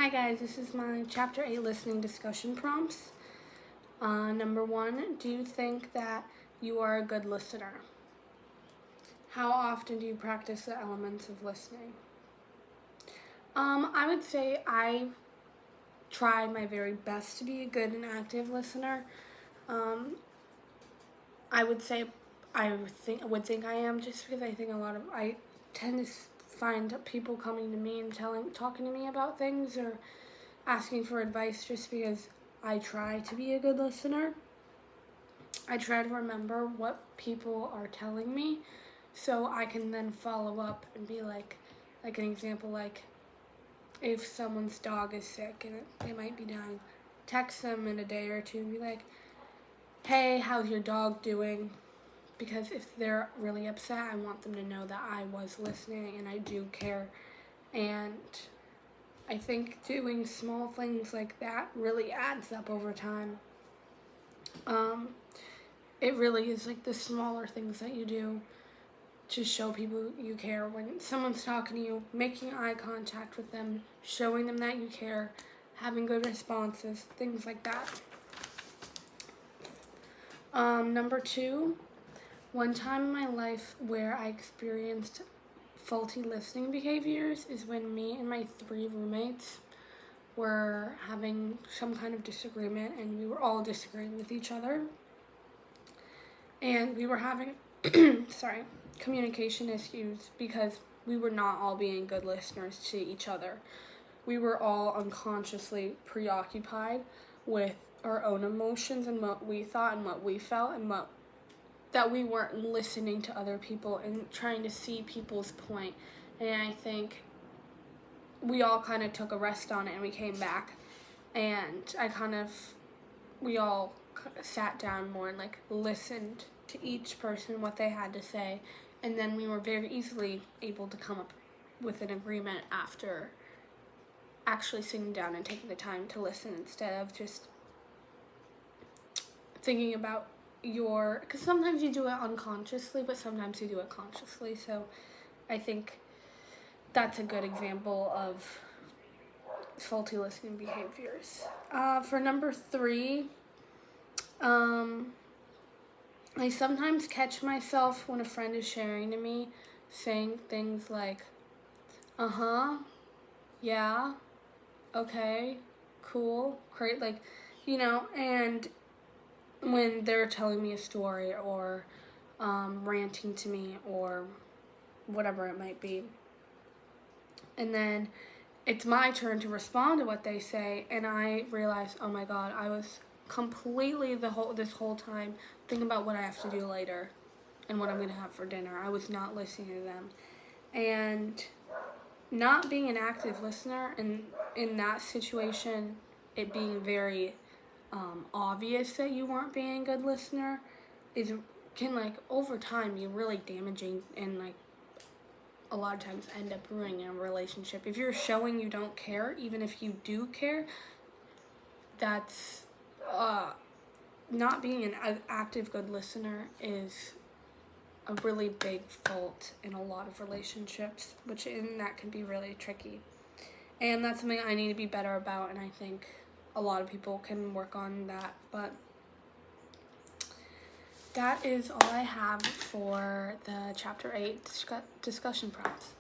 Hi guys, this is my Chapter 8 listening discussion prompts. Number 1, do you think that you are a good listener? How often do you practice the elements of listening? I would say I try my very best to be a good and active listener. I would say I would think I am, just because I tend to find people coming to me and talking to me about things or asking for advice just because I try to be a good listener. I try to remember what people are telling me so I can then follow up and be like an example, like if someone's dog is sick and they might be dying, text them in a day or two and be like, hey, how's your dog doing? Because if they're really upset, I want them to know that I was listening and I do care. And I think doing small things like that really adds up over time. It really is like the smaller things that you do to show people you care. When someone's talking to you, making eye contact with them, showing them that you care, having good responses, things like that. Number 2, one time in my life where I experienced faulty listening behaviors is when me and my 3 roommates were having some kind of disagreement, and we were all disagreeing with each other. And we were having, communication issues because we were not all being good listeners to each other. We were all unconsciously preoccupied with our own emotions and what we thought and what we felt, and that we weren't listening to other people and trying to see people's point. And I think we all kind of took a rest on it and we came back, and we all sat down more and listened to each person, what they had to say, and then we were very easily able to come up with an agreement after actually sitting down and taking the time to listen instead of just thinking about because sometimes you do it unconsciously, but sometimes you do it consciously. So I think that's a good example of faulty listening behaviors. For number 3, I sometimes catch myself when a friend is sharing to me saying things like, yeah, okay, cool, great, and when they're telling me a story or ranting to me or whatever it might be. And then it's my turn to respond to what they say, and I realize, oh my God, I was completely this whole time thinking about what I have to do later and what I'm going to have for dinner. I was not listening to them. And not being an active listener, and in that situation, it being very obvious that you weren't being a good listener can over time be really damaging and a lot of times end up ruining a relationship. If you're showing you don't care, even if you do care, that's not being an active good listener is a really big fault in a lot of relationships, that can be really tricky. And that's something I need to be better about, and I think a lot of people can work on that. But that is all I have for the Chapter 8 discussion prompts.